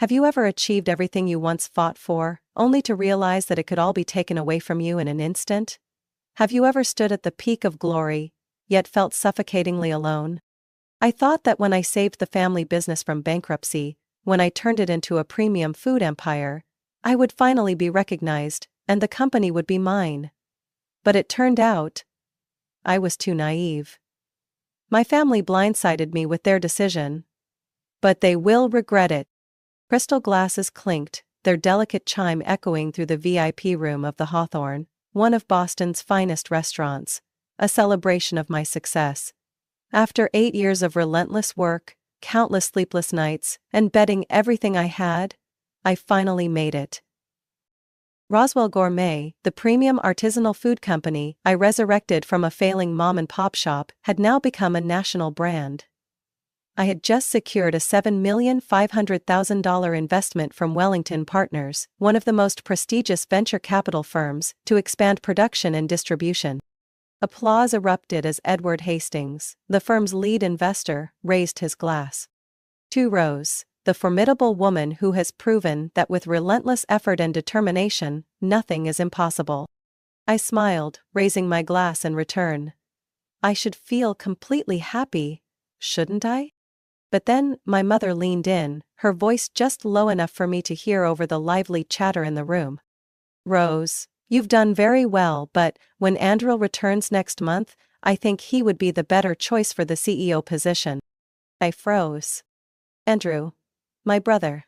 Have you ever achieved everything you once fought for, only to realize that it could all be taken away from you in an instant? Have you ever stood at the peak of glory, yet felt suffocatingly alone? I thought that when I saved the family business from bankruptcy, when I turned it into a premium food empire, I would finally be recognized, and the company would be mine. But it turned out, I was too naive. My family blindsided me with their decision. But they will regret it. Crystal glasses clinked, their delicate chime echoing through the VIP room of the Hawthorne, one of Boston's finest restaurants, a celebration of my success. After 8 years of relentless work, countless sleepless nights, and betting everything I had, I finally made it. Roswell Gourmet, the premium artisanal food company I resurrected from a failing mom-and-pop shop, had now become a national brand. I had just secured a $7,500,000 investment from Wellington Partners, one of the most prestigious venture capital firms, to expand production and distribution. Applause erupted as Edward Hastings, the firm's lead investor, raised his glass. To Rose, the formidable woman who has proven that with relentless effort and determination, nothing is impossible. I smiled, raising my glass in return. I should feel completely happy, shouldn't I? But then, my mother leaned in, her voice just low enough for me to hear over the lively chatter in the room. Rose, you've done very well, but when Andrew returns next month, I think he would be the better choice for the CEO position. I froze. Andrew. My brother.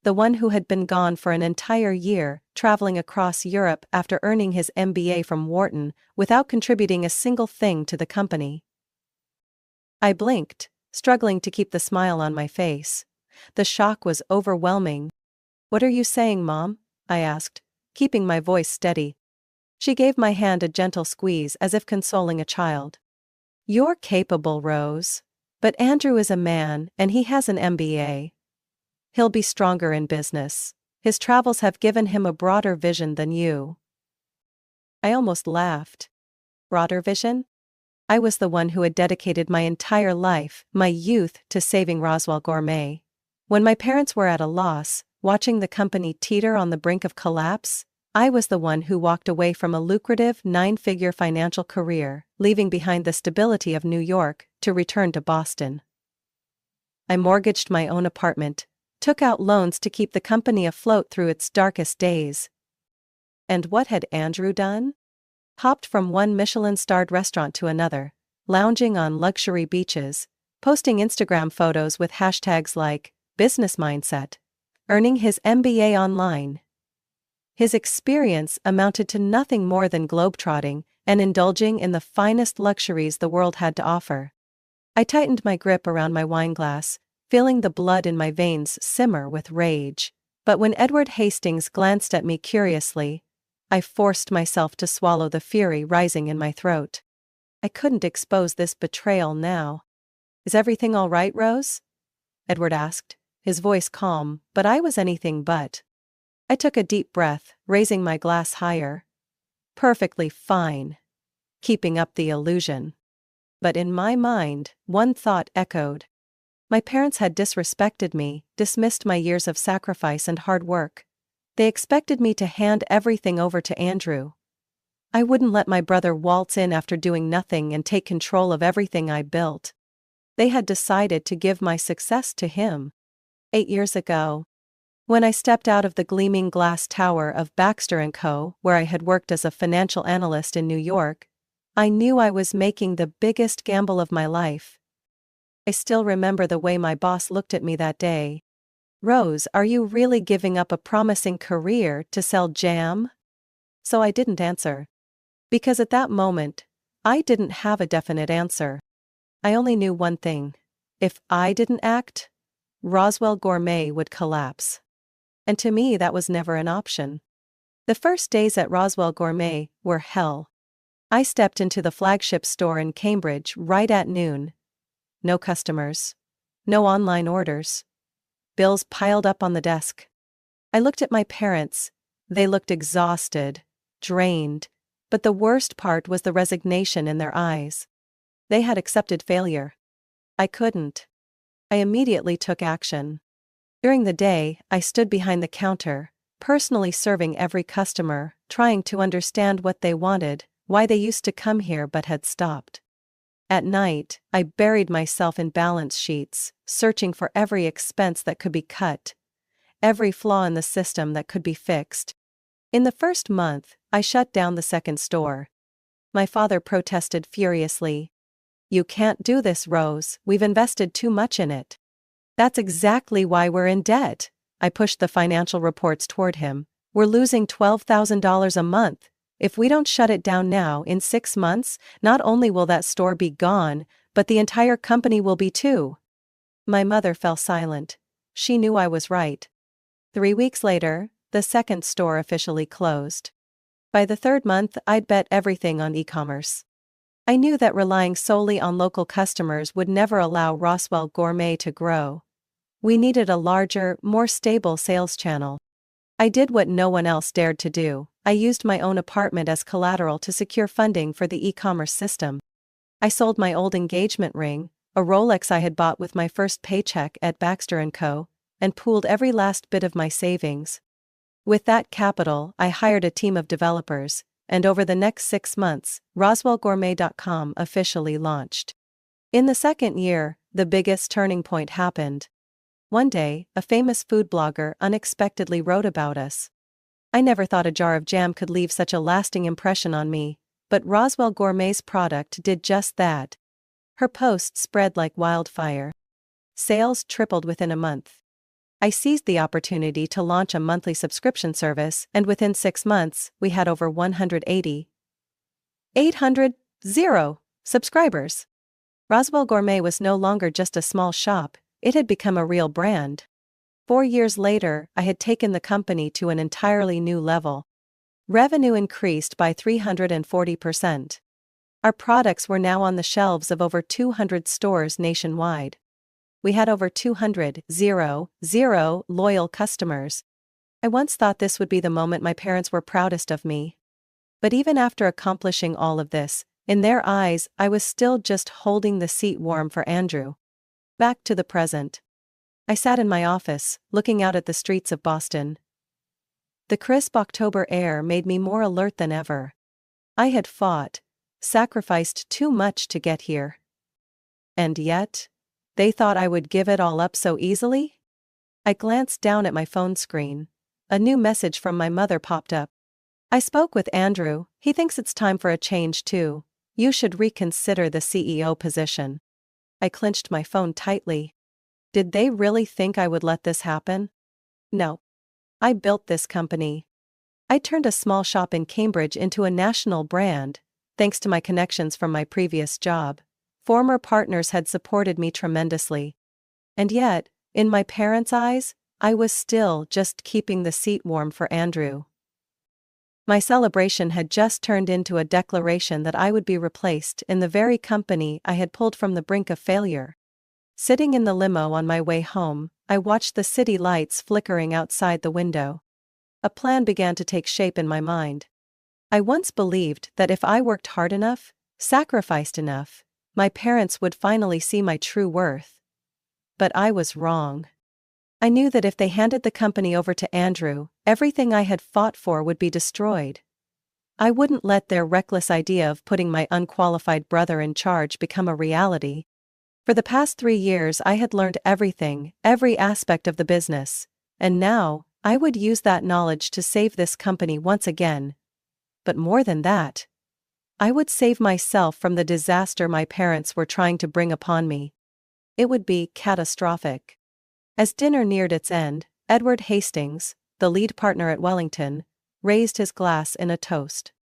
The one who had been gone for an entire year, traveling across Europe after earning his MBA from Wharton, without contributing a single thing to the company. I blinked, struggling to keep the smile on my face. The shock was overwhelming. "What are you saying, Mom?" I asked, keeping my voice steady. She gave my hand a gentle squeeze as if consoling a child. "You're capable, Rose. But Andrew is a man, and he has an MBA. He'll be stronger in business. His travels have given him a broader vision than you." I almost laughed. Broader vision? I was the one who had dedicated my entire life, my youth, to saving Roswell Gourmet. When my parents were at a loss, watching the company teeter on the brink of collapse, I was the one who walked away from a lucrative 9-figure financial career, leaving behind the stability of New York, to return to Boston. I mortgaged my own apartment, took out loans to keep the company afloat through its darkest days. And what had Andrew done? Hopped from one Michelin-starred restaurant to another, lounging on luxury beaches, posting Instagram photos with hashtags like business mindset, earning his MBA online. His experience amounted to nothing more than globetrotting and indulging in the finest luxuries the world had to offer. I tightened my grip around my wine glass, feeling the blood in my veins simmer with rage. But when Edward Hastings glanced at me curiously, I forced myself to swallow the fury rising in my throat. I couldn't expose this betrayal now. "Is everything all right, Rose?" Edward asked, his voice calm, but I was anything but. I took a deep breath, raising my glass higher. "Perfectly fine. Keeping up the illusion." But in my mind, one thought echoed. My parents had disrespected me, dismissed my years of sacrifice and hard work. They expected me to hand everything over to Andrew. I wouldn't let my brother waltz in after doing nothing and take control of everything I built. They had decided to give my success to him. 8 years ago, when I stepped out of the gleaming glass tower of Baxter & Co., where I had worked as a financial analyst in New York, I knew I was making the biggest gamble of my life. I still remember the way my boss looked at me that day. "Rose, are you really giving up a promising career to sell jam?" So I didn't answer. Because at that moment, I didn't have a definite answer. I only knew one thing. If I didn't act, Roswell Gourmet would collapse. And to me that was never an option. The first days at Roswell Gourmet were hell. I stepped into the flagship store in Cambridge right at noon. No customers. No online orders. Bills piled up on the desk. I looked at my parents. They looked exhausted, drained, but the worst part was the resignation in their eyes. They had accepted failure. I couldn't. I immediately took action. During the day, I stood behind the counter, personally serving every customer, trying to understand what they wanted, why they used to come here but had stopped. At night, I buried myself in balance sheets, searching for every expense that could be cut, every flaw in the system that could be fixed. In the first month, I shut down the second store. My father protested furiously. "You can't do this, Rose, we've invested too much in it." "That's exactly why we're in debt." I pushed the financial reports toward him. "We're losing $12,000 a month. If we don't shut it down now, in 6 months, not only will that store be gone, but the entire company will be too." My mother fell silent. She knew I was right. 3 weeks later, the second store officially closed. By the third month, I'd bet everything on e-commerce. I knew that relying solely on local customers would never allow Roswell Gourmet to grow. We needed a larger, more stable sales channel. I did what no one else dared to do. I used my own apartment as collateral to secure funding for the e-commerce system. I sold my old engagement ring, a Rolex I had bought with my first paycheck at Baxter & Co., and pooled every last bit of my savings. With that capital, I hired a team of developers, and over the next 6 months, RoswellGourmet.com officially launched. In the second year, the biggest turning point happened. One day, a famous food blogger unexpectedly wrote about us. I never thought a jar of jam could leave such a lasting impression on me, but Roswell Gourmet's product did just that. Her post spread like wildfire. Sales tripled within a month. I seized the opportunity to launch a monthly subscription service, and within 6 months, we had over 800 subscribers. Roswell Gourmet was no longer just a small shop, it had become a real brand. 4 years later, I had taken the company to an entirely new level. Revenue increased by 340%. Our products were now on the shelves of over 200 stores nationwide. We had over 200 loyal customers. I once thought this would be the moment my parents were proudest of me. But even after accomplishing all of this, in their eyes, I was still just holding the seat warm for Andrew. Back to the present. I sat in my office, looking out at the streets of Boston. The crisp October air made me more alert than ever. I had fought, sacrificed too much to get here. And yet, they thought I would give it all up so easily? I glanced down at my phone screen. A new message from my mother popped up. "I spoke with Andrew, he thinks it's time for a change too. You should reconsider the CEO position." I clenched my phone tightly. Did they really think I would let this happen? No. I built this company. I turned a small shop in Cambridge into a national brand, thanks to my connections from my previous job. Former partners had supported me tremendously. And yet, in my parents' eyes, I was still just keeping the seat warm for Andrew. My celebration had just turned into a declaration that I would be replaced in the very company I had pulled from the brink of failure. Sitting in the limo on my way home, I watched the city lights flickering outside the window. A plan began to take shape in my mind. I once believed that if I worked hard enough, sacrificed enough, my parents would finally see my true worth. But I was wrong. I knew that if they handed the company over to Andrew, everything I had fought for would be destroyed. I wouldn't let their reckless idea of putting my unqualified brother in charge become a reality. For the past 3 years I had learned everything, every aspect of the business, and now, I would use that knowledge to save this company once again. But more than that, I would save myself from the disaster my parents were trying to bring upon me. It would be catastrophic. As dinner neared its end, Edward Hastings, the lead partner at Wellington, raised his glass in a toast.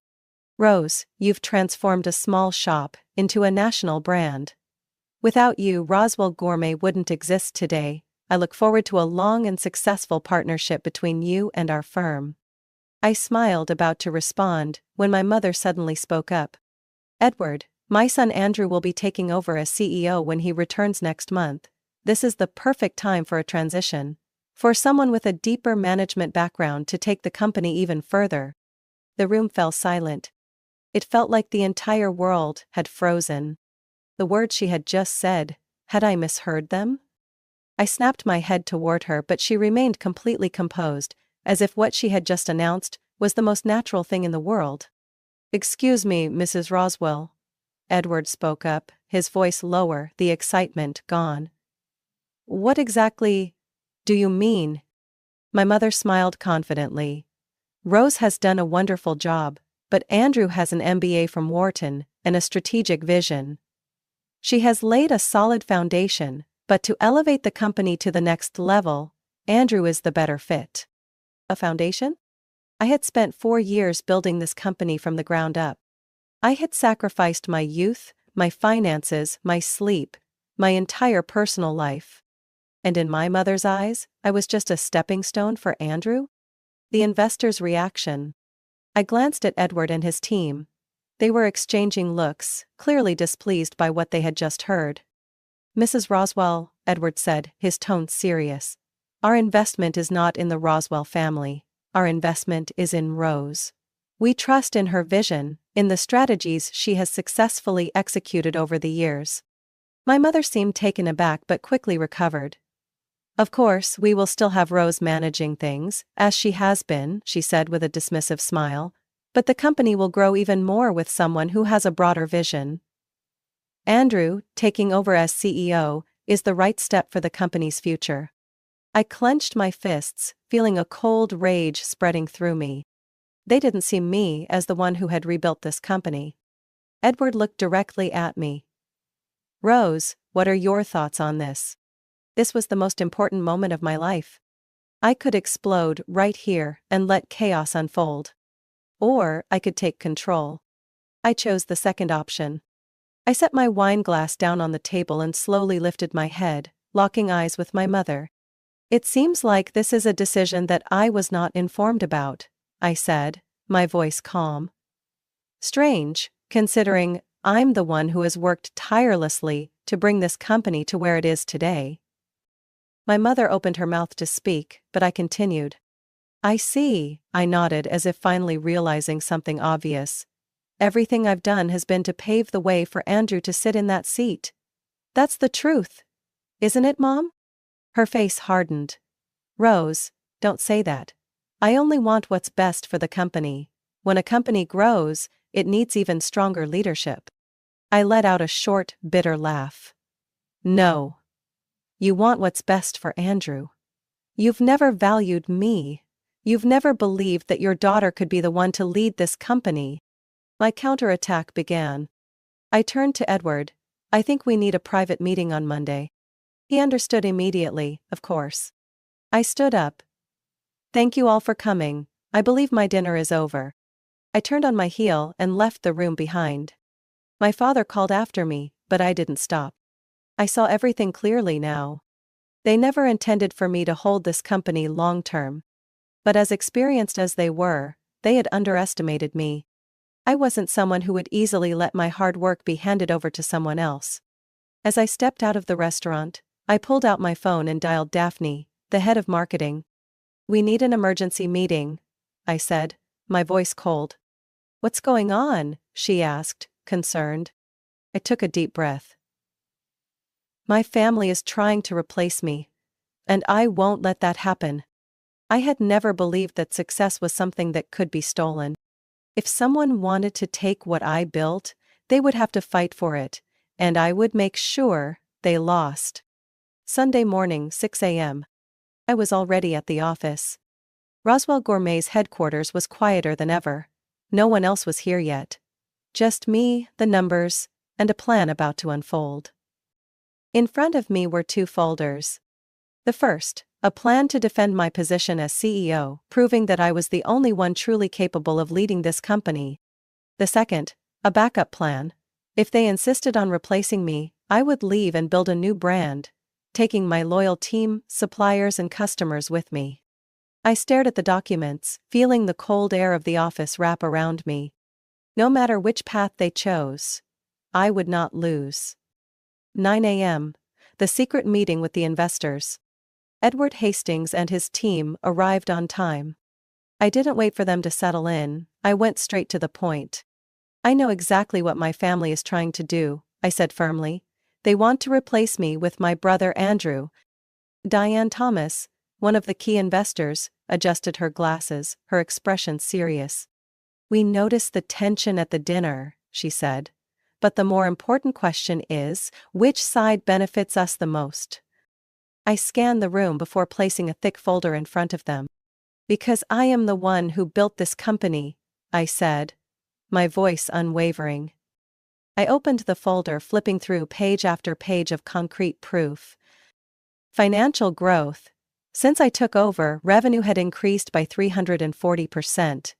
"Rose, you've transformed a small shop into a national brand. Without you, Roswell Gourmet wouldn't exist today. I look forward to a long and successful partnership between you and our firm." I smiled, about to respond, when my mother suddenly spoke up. "Edward, my son Andrew will be taking over as CEO when he returns next month. This is the perfect time for a transition. For someone with a deeper management background to take the company even further." The room fell silent. It felt like the entire world had frozen. The words she had just said, had I misheard them? I snapped my head toward her, but she remained completely composed, as if what she had just announced was the most natural thing in the world. "Excuse me, Mrs. Roswell." Edward spoke up, his voice lower, the excitement gone. "What exactly do you mean?" My mother smiled confidently. "Rose has done a wonderful job, but Andrew has an MBA from Wharton and a strategic vision. She has laid a solid foundation, but to elevate the company to the next level, Andrew is the better fit." A foundation? I had spent 4 years building this company from the ground up. I had sacrificed my youth, my finances, my sleep, my entire personal life. And in my mother's eyes, I was just a stepping stone for Andrew? The investors' reaction. I glanced at Edward and his team. They were exchanging looks, clearly displeased by what they had just heard. "Mrs. Roswell," Edward said, his tone serious, "our investment is not in the Roswell family. Our investment is in Rose. We trust in her vision, in the strategies she has successfully executed over the years." My mother seemed taken aback but quickly recovered. "Of course, we will still have Rose managing things, as she has been," she said with a dismissive smile, "but the company will grow even more with someone who has a broader vision. Andrew, taking over as CEO, is the right step for the company's future." I clenched my fists, feeling a cold rage spreading through me. They didn't see me as the one who had rebuilt this company. Edward looked directly at me. "Rose, what are your thoughts on this?" This was the most important moment of my life. I could explode right here and let chaos unfold. Or I could take control. I chose the second option. I set my wine glass down on the table and slowly lifted my head, locking eyes with my mother. "It seems like this is a decision that I was not informed about," I said, my voice calm. "Strange, considering I'm the one who has worked tirelessly to bring this company to where it is today." My mother opened her mouth to speak, but I continued. "I see," I nodded as if finally realizing something obvious. "Everything I've done has been to pave the way for Andrew to sit in that seat. That's the truth. Isn't it, Mom?" Her face hardened. "Rose, don't say that. I only want what's best for the company. When a company grows, it needs even stronger leadership." I let out a short, bitter laugh. "No. You want what's best for Andrew. You've never valued me. You've never believed that your daughter could be the one to lead this company." My counterattack began. I turned to Edward. "I think we need a private meeting on Monday." He understood immediately, of course. I stood up. "Thank you all for coming. I believe my dinner is over." I turned on my heel and left the room behind. My father called after me, but I didn't stop. I saw everything clearly now. They never intended for me to hold this company long term. But as experienced as they were, they had underestimated me. I wasn't someone who would easily let my hard work be handed over to someone else. As I stepped out of the restaurant, I pulled out my phone and dialed Daphne, the head of marketing. "We need an emergency meeting," I said, my voice cold. "What's going on?" she asked, concerned. I took a deep breath. "My family is trying to replace me. And I won't let that happen." I had never believed that success was something that could be stolen. If someone wanted to take what I built, they would have to fight for it, and I would make sure they lost. Sunday morning, 6 a.m. I was already at the office. Roswell Gourmet's headquarters was quieter than ever. No one else was here yet. Just me, the numbers, and a plan about to unfold. In front of me were 2 folders. The first, a plan to defend my position as CEO, proving that I was the only one truly capable of leading this company. The second, a backup plan. If they insisted on replacing me, I would leave and build a new brand, taking my loyal team, suppliers, and customers with me. I stared at the documents, feeling the cold air of the office wrap around me. No matter which path they chose, I would not lose. 9 a.m. The secret meeting with the investors. Edward Hastings and his team arrived on time. I didn't wait for them to settle in, I went straight to the point. "I know exactly what my family is trying to do," I said firmly. "They want to replace me with my brother Andrew." Diane Thomas, one of the key investors, adjusted her glasses, her expression serious. "We notice the tension at the dinner," she said. "But the more important question is, which side benefits us the most?" I scanned the room before placing a thick folder in front of them. "Because I am the one who built this company," I said, my voice unwavering. I opened the folder, flipping through page after page of concrete proof. Financial growth. Since I took over, revenue had increased by 340%.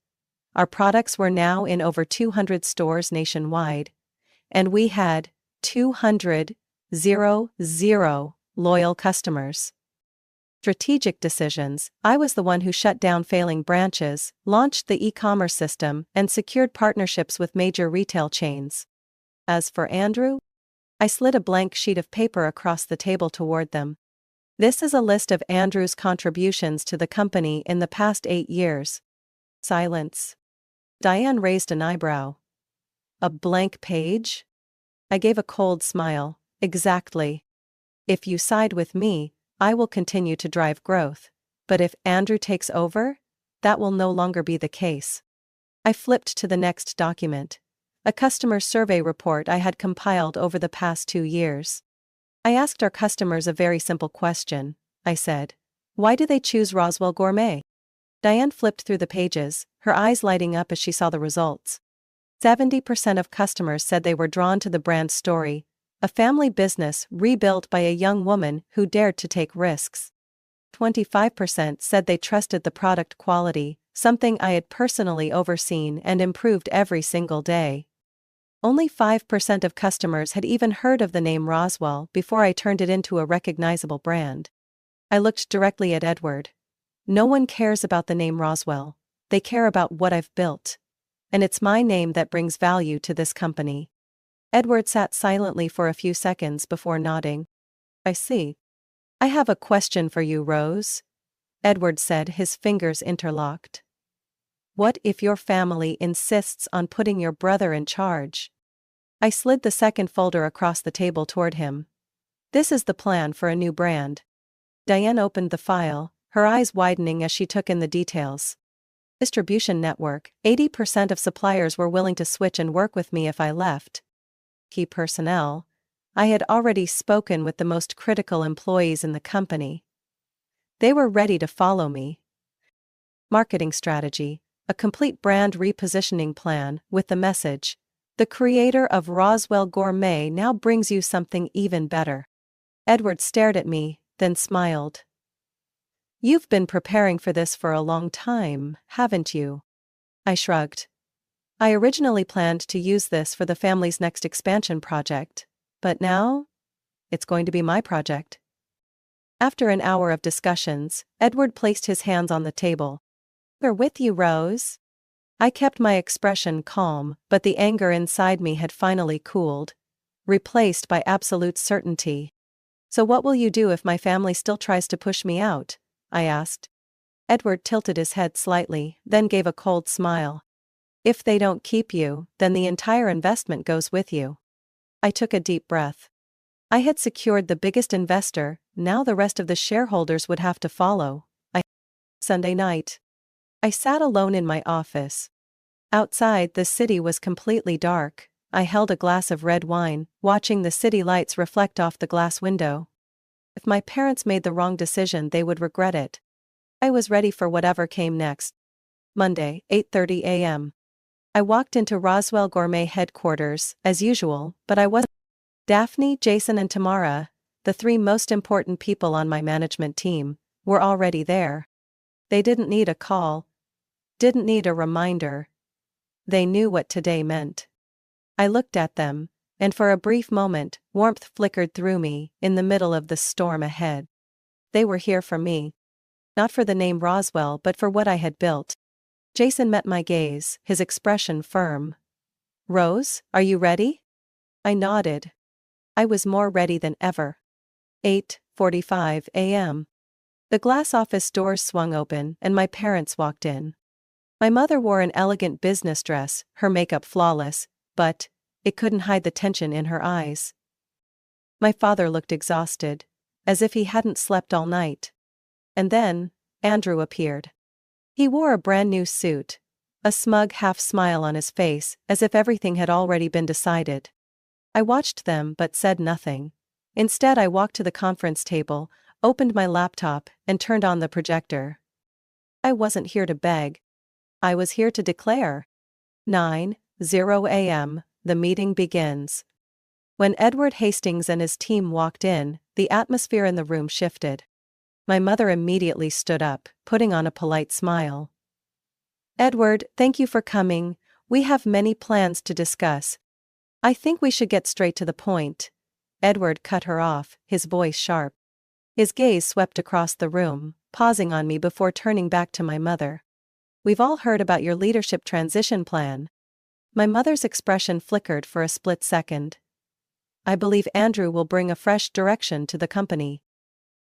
Our products were now in over 200 stores nationwide. And we had 200 loyal customers. Strategic decisions. I was the one who shut down failing branches, launched the e-commerce system, and secured partnerships with major retail chains. As for Andrew, I slid a blank sheet of paper across the table toward them. "This is a list of Andrew's contributions to the company in the past 8 years. Silence. Diane raised an eyebrow. "A blank page?" I gave a cold smile. "Exactly. If you side with me, I will continue to drive growth. But if Andrew takes over, that will no longer be the case." I flipped to the next document. A customer survey report I had compiled over the past 2 years. I asked our customers a very simple question. I said, "Why do they choose Roswell Gourmet?" Diane flipped through the pages, her eyes lighting up as she saw the results. 70% of customers said they were drawn to the brand story, a family business rebuilt by a young woman who dared to take risks. 25% said they trusted the product quality, something I had personally overseen and improved every single day. Only 5% of customers had even heard of the name Roswell before I turned it into a recognizable brand. I looked directly at Edward. "No one cares about the name Roswell. They care about what I've built. And it's my name that brings value to this company." Edward sat silently for a few seconds before nodding. "I see. I have a question for you, Rose," Edward said, his fingers interlocked. "What if your family insists on putting your brother in charge?" I slid the second folder across the table toward him. "This is the plan for a new brand." Diane opened the file, her eyes widening as she took in the details. Distribution network. 80% of suppliers were willing to switch and work with me if I left. Key personnel. I had already spoken with the most critical employees in the company. They were ready to follow me. Marketing strategy. A complete brand repositioning plan with the message, "The creator of Roswell Gourmet now brings you something even better." Edward stared at me, then smiled. "You've been preparing for this for a long time, haven't you?" I shrugged. "I originally planned to use this for the family's next expansion project, but now, it's going to be my project." After an hour of discussions, Edward placed his hands on the table. "We're with you, Rose." I kept my expression calm, but the anger inside me had finally cooled, replaced by absolute certainty. "So what will you do if my family still tries to push me out?" I asked. Edward tilted his head slightly, then gave a cold smile. "If they don't keep you, then the entire investment goes with you." I took a deep breath. I had secured the biggest investor, now the rest of the shareholders would have to follow. Sunday night. I sat alone in my office. Outside, the city was completely dark. I held a glass of red wine, watching the city lights reflect off the glass window. If my parents made the wrong decision, they would regret it. I was ready for whatever came next. Monday, 8:30 a.m. I walked into Roswell Gourmet headquarters, as usual, but I wasn't. Daphne, Jason and Tamara, the 3 most important people on my management team, were already there. They didn't need a call. Didn't need a reminder. They knew what today meant. I looked at them, and for a brief moment, warmth flickered through me, in the middle of the storm ahead. They were here for me. Not for the name Roswell, but for what I had built. Jason met my gaze, his expression firm. "Rose, are you ready?" I nodded. I was more ready than ever. 8:45 a.m. The glass office doors swung open, and my parents walked in. My mother wore an elegant business dress, her makeup flawless, but it couldn't hide the tension in her eyes. My father looked exhausted. as if he hadn't slept all night. And then, Andrew appeared. He wore a brand new suit, a smug half-smile on his face, as if everything had already been decided. I watched them but said nothing. Instead, I walked to the conference table, opened my laptop, and turned on the projector. I wasn't here to beg. I was here to declare. 9:00 a.m., the meeting begins. When Edward Hastings and his team walked in, the atmosphere in the room shifted. My mother immediately stood up, putting on a polite smile. "Edward, thank you for coming. We have many plans to discuss. I think we should get straight to the point." Edward cut her off, his voice sharp. His gaze swept across the room, pausing on me before turning back to my mother. "We've all heard about your leadership transition plan." My mother's expression flickered for a split second. "I believe Andrew will bring a fresh direction to the company."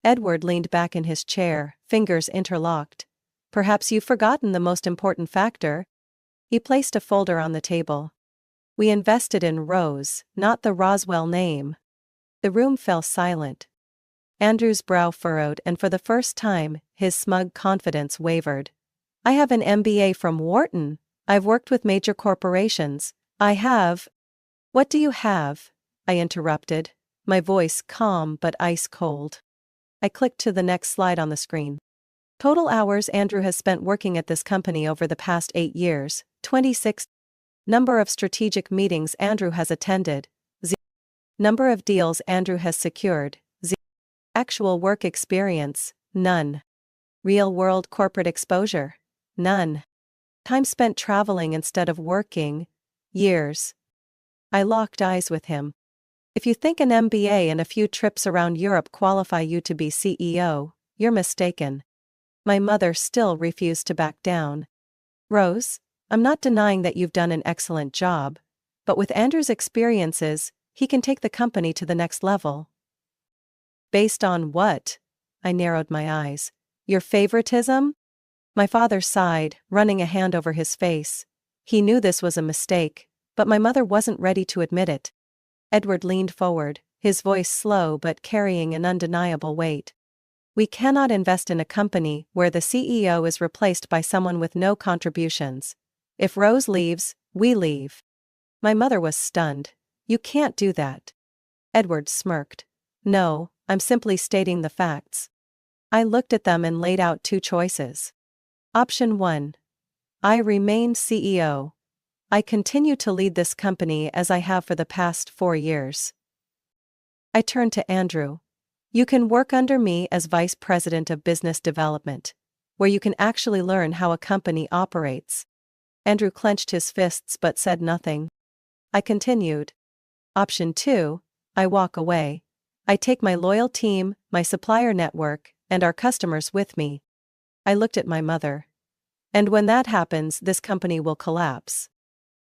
Edward leaned back in his chair, fingers interlocked. "Perhaps you've forgotten the most important factor." He placed a folder on the table. "We invested in Rose, not the Roswell name." The room fell silent. Andrew's brow furrowed, and for the first time, his smug confidence wavered. "I have an MBA from Wharton. I've worked with major corporations. I have." "What do you have?" I interrupted, my voice calm but ice cold. I clicked to the next slide on the screen. Total hours Andrew has spent working at this company over the past 8 years, 26. Number of strategic meetings Andrew has attended, 0. Number of deals Andrew has secured, 0. Actual work experience, none. Real-world corporate exposure, none. Time spent traveling instead of working, years. I locked eyes with him. "If you think an MBA and a few trips around Europe qualify you to be CEO, you're mistaken." My mother still refused to back down. "Rose, I'm not denying that you've done an excellent job, but with Andrew's experiences, he can take the company to the next level." "Based on what?" I narrowed my eyes. "Your favoritism?" My father sighed, running a hand over his face. He knew this was a mistake, but my mother wasn't ready to admit it. Edward leaned forward, his voice slow but carrying an undeniable weight. "We cannot invest in a company where the CEO is replaced by someone with no contributions. If Rose leaves, we leave." My mother was stunned. "You can't do that." Edward smirked. "No, I'm simply stating the facts." I looked at them and laid out 2 choices. Option 1. I remain CEO. I continue to lead this company as I have for the past 4 years. I turned to Andrew. "You can work under me as Vice President of Business Development, where you can actually learn how a company operates." Andrew clenched his fists but said nothing. I continued. Option 2, I walk away. I take my loyal team, my supplier network, and our customers with me. I looked at my mother. "And when that happens, this company will collapse."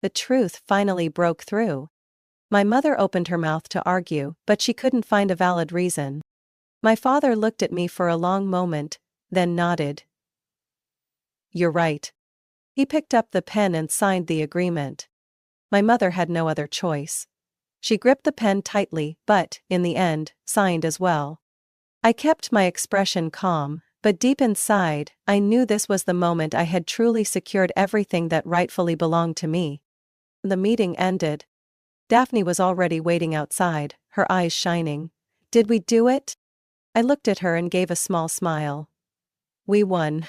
The truth finally broke through. My mother opened her mouth to argue, but she couldn't find a valid reason. My father looked at me for a long moment, then nodded. "You're right." He picked up the pen and signed the agreement. My mother had no other choice. She gripped the pen tightly, but, in the end, signed as well. I kept my expression calm, but deep inside, I knew this was the moment I had truly secured everything that rightfully belonged to me. The meeting ended. Daphne was already waiting outside, her eyes shining. "Did we do it?" I looked at her and gave a small smile. "We won."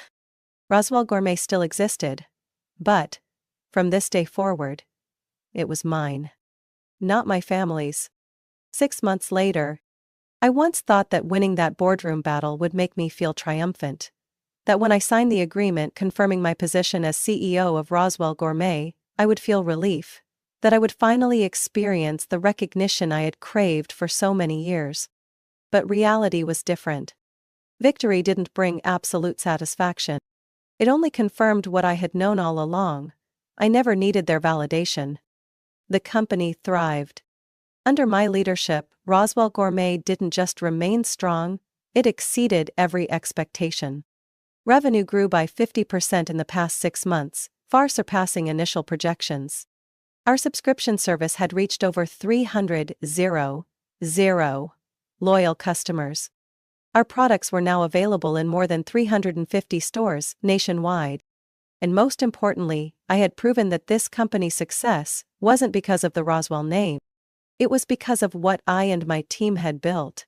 Roswell Gourmet still existed. But, from this day forward, it was mine. Not my family's. 6 months later, I once thought that winning that boardroom battle would make me feel triumphant. That when I signed the agreement confirming my position as CEO of Roswell Gourmet, I would feel relief. That I would finally experience the recognition I had craved for so many years. But reality was different. Victory didn't bring absolute satisfaction. It only confirmed what I had known all along. I never needed their validation. The company thrived. Under my leadership, Roswell Gourmet didn't just remain strong, it exceeded every expectation. Revenue grew by 50% in the past 6 months, far surpassing initial projections. Our subscription service had reached over 300,000 loyal customers. Our products were now available in more than 350 stores nationwide. And most importantly, I had proven that this company's success wasn't because of the Roswell name. It was because of what I and my team had built.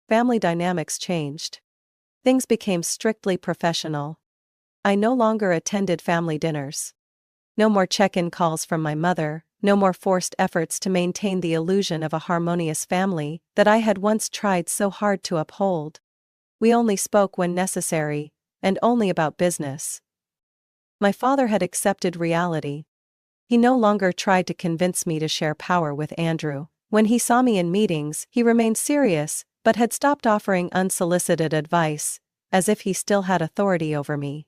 Family dynamics changed. Things became strictly professional. I no longer attended family dinners. No more check-in calls from my mother, no more forced efforts to maintain the illusion of a harmonious family that I had once tried so hard to uphold. We only spoke when necessary, and only about business. My father had accepted reality. He no longer tried to convince me to share power with Andrew. When he saw me in meetings, he remained serious, but had stopped offering unsolicited advice, as if he still had authority over me.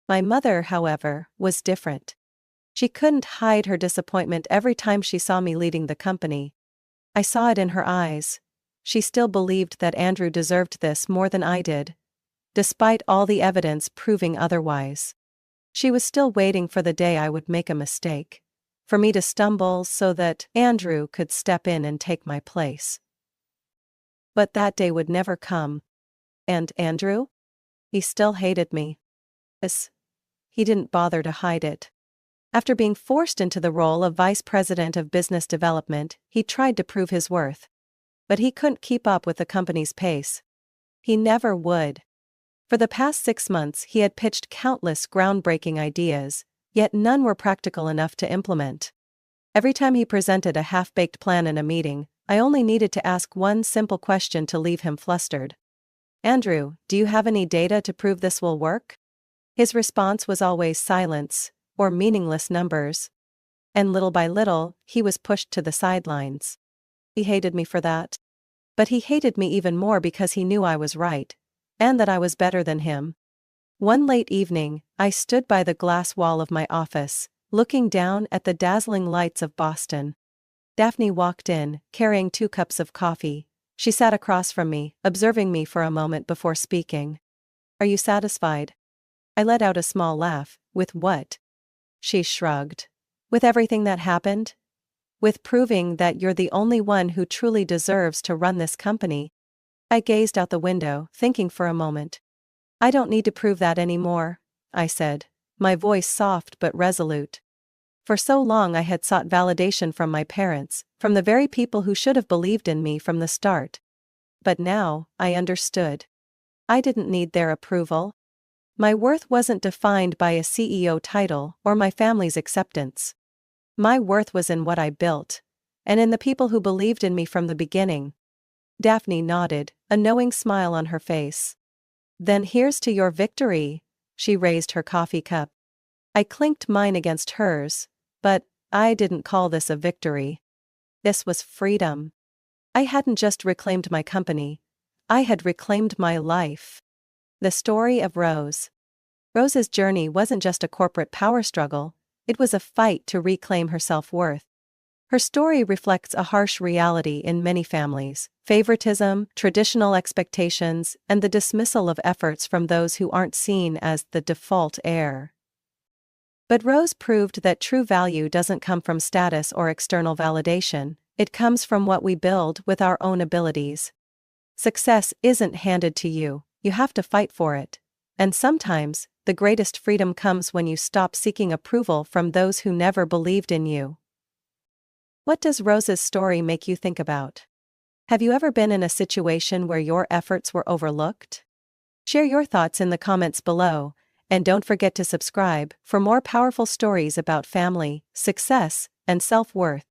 My mother, however, was different. She couldn't hide her disappointment every time she saw me leading the company. I saw it in her eyes. She still believed that Andrew deserved this more than I did, despite all the evidence proving otherwise. She was still waiting for the day I would make a mistake, for me to stumble so that Andrew could step in and take my place. But that day would never come. And Andrew? He still hated me. He didn't bother to hide it. After being forced into the role of vice president of business development, he tried to prove his worth. But he couldn't keep up with the company's pace. He never would. For the past 6 months he had pitched countless groundbreaking ideas, yet none were practical enough to implement. Every time he presented a half-baked plan in a meeting, I only needed to ask one simple question to leave him flustered. Andrew, do you have any data to prove this will work? His response was always silence, or meaningless numbers. And little by little, he was pushed to the sidelines. He hated me for that. But he hated me even more because he knew I was right, and that I was better than him. One late evening, I stood by the glass wall of my office, looking down at the dazzling lights of Boston. Daphne walked in, carrying 2 cups of coffee. She sat across from me, observing me for a moment before speaking. Are you satisfied? I let out a small laugh. With what? She shrugged. With everything that happened? With proving that you're the only one who truly deserves to run this company. I gazed out the window, thinking for a moment. I don't need to prove that anymore, I said, my voice soft but resolute. For so long I had sought validation from my parents, from the very people who should have believed in me from the start. But now, I understood. I didn't need their approval. My worth wasn't defined by a CEO title or my family's acceptance. My worth was in what I built, and in the people who believed in me from the beginning. Daphne nodded, a knowing smile on her face. Then here's to your victory. She raised her coffee cup. I clinked mine against hers, but I didn't call this a victory. This was freedom. I hadn't just reclaimed my company, I had reclaimed my life. The story of Rose. Rose's journey wasn't just a corporate power struggle, it was a fight to reclaim her self-worth. Her story reflects a harsh reality in many families: favoritism, traditional expectations, and the dismissal of efforts from those who aren't seen as the default heir. But Rose proved that true value doesn't come from status or external validation, it comes from what we build with our own abilities. Success isn't handed to you, you have to fight for it. And sometimes, the greatest freedom comes when you stop seeking approval from those who never believed in you. What does Rose's story make you think about? Have you ever been in a situation where your efforts were overlooked? Share your thoughts in the comments below, and don't forget to subscribe for more powerful stories about family, success, and self-worth.